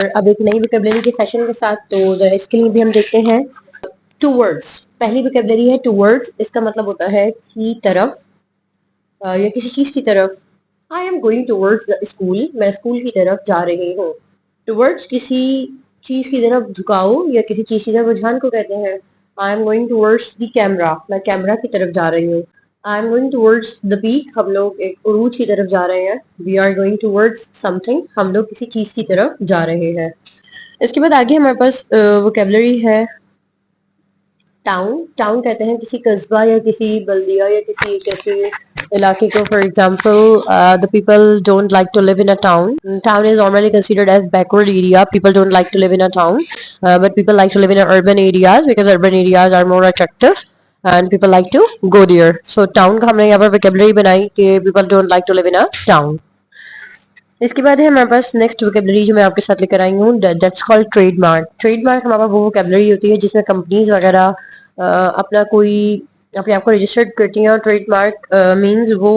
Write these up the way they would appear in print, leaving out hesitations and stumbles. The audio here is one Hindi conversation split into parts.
और अब एक नई वोकैबुलरी के सेशन के साथ, तो जरा इसके लिए भी हम देखते हैं टू वर्ड्स। पहली वोकैबुलरी है टू वर्ड्स। इसका मतलब होता है की तरफ या किसी चीज की तरफ। आई am going towards the school, मैं स्कूल की तरफ जा रही हूँ। टूवर्ड्स किसी चीज की तरफ झुकाव या किसी चीज की तरफ रुझान को कहते हैं। I am going towards the camera, मैं कैमरा की तरफ जा रही हूँ। I am going towards the peak, हम लोग एक उरूज की तरफ जा रहे हैं। We are going towards something, हम लोग किसी चीज की तरफ जा रहे हैं। इसके बाद आगे हमारे पास वोकैबुलरी है टाउन। टाउन कहते हैं किसी कस्बा या किसी बल्दिया या किसी कैसे इलाके को। For example, the people don't like to live in a town. Town is normally considered as backward area. People don't like to live in a town, but people like to live in urban areas because urban areas are more attractive and people like to go there. So town का हमने यहाँ पर वोकैबुलरी बनाई कि people don't like to live in a town. इसके बाद है हमारे पास नेक्स्ट वोकैबुलरी जो मैं आपके साथ लेकर आई हूँ, दैट्स कॉल्ड ट्रेडमार्क। ट्रेडमार्क हमारे पास वो वोकैबुलरी होती है जिसमें कंपनीज वगैरह अपना कोई अपने आप को रजिस्टर्ड करती हैं। और ट्रेडमार्क मींस वो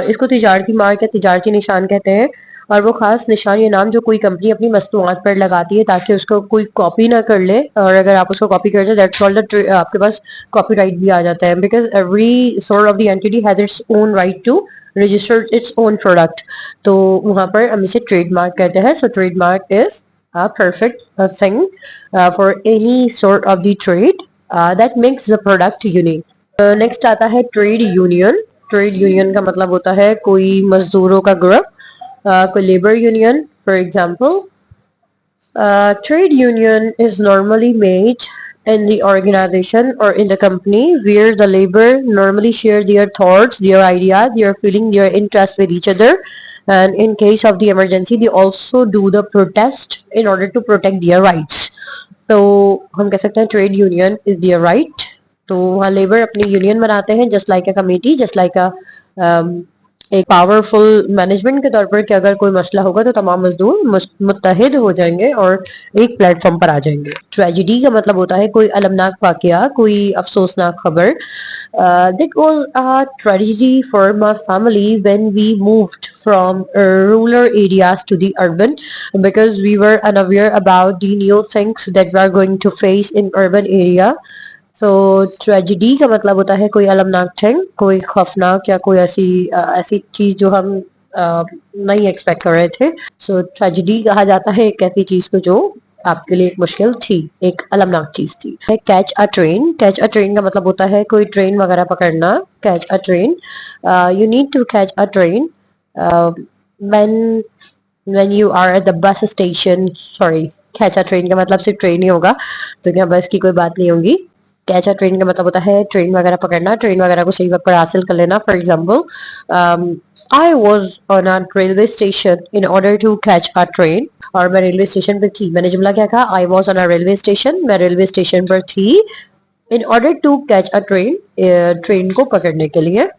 इसको तिजारती मार्क या तिजारती निशान कहते हैं। और वो खास निशान या नाम जो कोई कंपनी अपनी मस्तूआत पर लगाती है ताकि उसको कोई कॉपी ना कर ले, और अगर आप उसको कॉपी करते हैं दैट्स कॉल्ड आपके पास कॉपीराइट भी आ जाता है। Because every sort of the entity has its own right to registered its own product. तो वहां पर हम इसे ट्रेडमार्क कहते हैं। So trademark is a perfect thing for any sort of the trade that makes the product unique. Next आता है ट्रेड यूनियन। ट्रेड यूनियन का मतलब होता है कोई मजदूरों का ग्रुप, कोई labour union. For example, trade union is normally made in the organization or in the company where the labor normally share their thoughts, their ideas, their feeling, their interest with each other. And in case of the emergency, they also do the protest in order to protect their rights. तो हम कह सकते हैं trade union is there right. तो वहाँ लेबर अपनी यूनियन बनाते हैं just like a committee, just like a एक पावरफुल मैनेजमेंट के तौर पर कि अगर कोई मसला होगा तो तमाम मजदूर मुत्तहिद हो जाएंगे और एक प्लेटफॉर्म पर आ जाएंगे। ट्रेजिडी का मतलब होता है कोई अलमनाक वाकया, कोई अफसोसनाक खबर। That was a tragedy for my family when we moved from rural areas to the urban because we were unaware about the new things that we are going to face in urban area. So tragedy का मतलब होता है कोई अलमनाक थिंग, कोई खौफनाक या कोई ऐसी चीज जो हम नहीं एक्सपेक्ट कर रहे थे। सो ट्रेजिडी कहा जाता है एक ऐसी चीज को जो आपके लिए एक मुश्किल थी, एक अलमनाक चीज थी। Catch a train. Catch a train का मतलब होता है कोई ट्रेन वगैरह पकड़ना। Catch a train, you need to catch a train when when you are at the bus station. Sorry, catch a train का मतलब सिर्फ ट्रेन ही होगा, तो क्या बस की कोई बात नहीं होगी। कैच अ ट्रेन का मतलब होता है ट्रेन वगैरह पकड़ना, ट्रेन वगैरह को सही वक्त पर हासिल कर लेना। For example, I was on a railway station in order to catch a train. और मैं रेलवे स्टेशन पर थी। मैंने जुमला क्या कहा? I was on a railway station, मैं रेलवे स्टेशन पर थी। In order to catch a train, train को पकड़ने के लिए।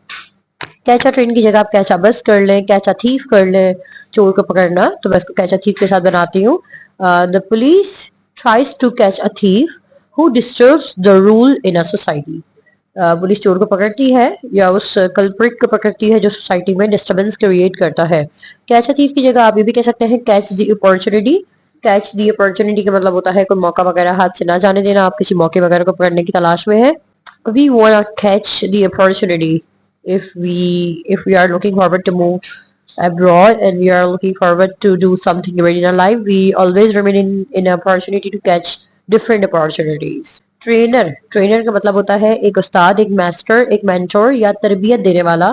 कैच अ ट्रेन की जगह आप कैच अ बस कर लें, कैच अ थीफ कर लें, चोर को पकड़ना, तो मैं इसको कैच अ थीफ के साथ बनाती हूँ। The police tries to catch a thief who disturbs the rule in a society. Police चोर को पकड़ती है या उस कल्प्रिट को पकड़ती है जो सोसाइटी में डिस्टर्बेंस क्रिएट करता है। कैच अ थीफ की जगह आप ये भी कह सकते हैं catch the opportunity. Catch the opportunity का मतलब होता है कोई मौका वगैरह हाथ से ना जाने देना, आप किसी मौके वगैरह को पकड़ने की तलाश में है। We want to catch the opportunity if we are looking forward to move abroad and we are looking forward to do something great in our life, we always remain in an opportunity to catch different opportunities. Trainer. Trainer का मतलब होता है एक उस्ताद, एक मास्टर, एक मेंटोर या तरबियत देने वाला।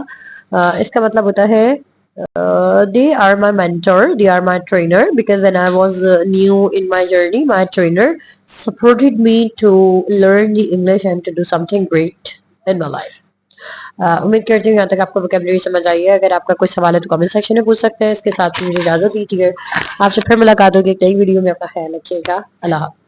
इसका मतलब होता है they are my mentor, they are my trainer because when I was new in my journey, my trainer supported me to learn the English and to do something great in my life. उम्मीद करती हूँ यहाँ तक आपको वोकैबुलरी समझ आई है। अगर आपका कोई सवाल है तो कमेंट सेक्शन में पूछ सकते हैं। इसके साथ मुझे इजाजत दीजिए, आपसे फिर मुलाकात होगी एक नई वीडियो में। अपना ख्याल रखिएगा। अल्लाह हाफ़िज़।